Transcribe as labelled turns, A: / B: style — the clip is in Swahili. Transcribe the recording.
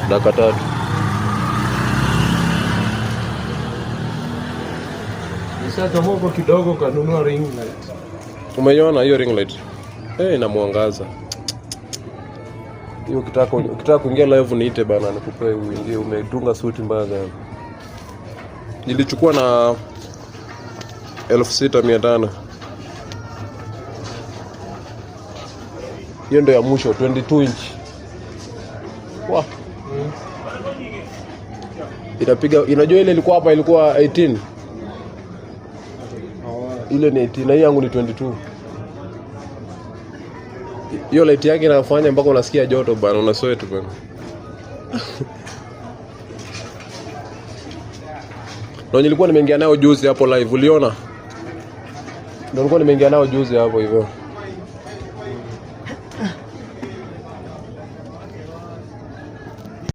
A: Dakika 3.
B: Sasa moko kidogo kanunua ring light.
A: Umeiona hiyo ring light? Inamwangaza. Hiyo ukitaka kuingia live niite bana nikupe uingie. Umedunga suti mbaya sana. Nilichukua na 6500. Hiyo ndio ya mwisho 22 inch. Wah. Inapiga, inajua ile ilikuwa hapa ilikuwa 18. Ile ni 18 na hii yangu ni 22. Hiyo light yake inafanya mpaka unasikia joto bana, una sweat bana. Ndio nilikuwa nimeingia nayo juzi hapo live, uliona? Ndio nilikuwa nimeingia nayo juzi hapo hivyo.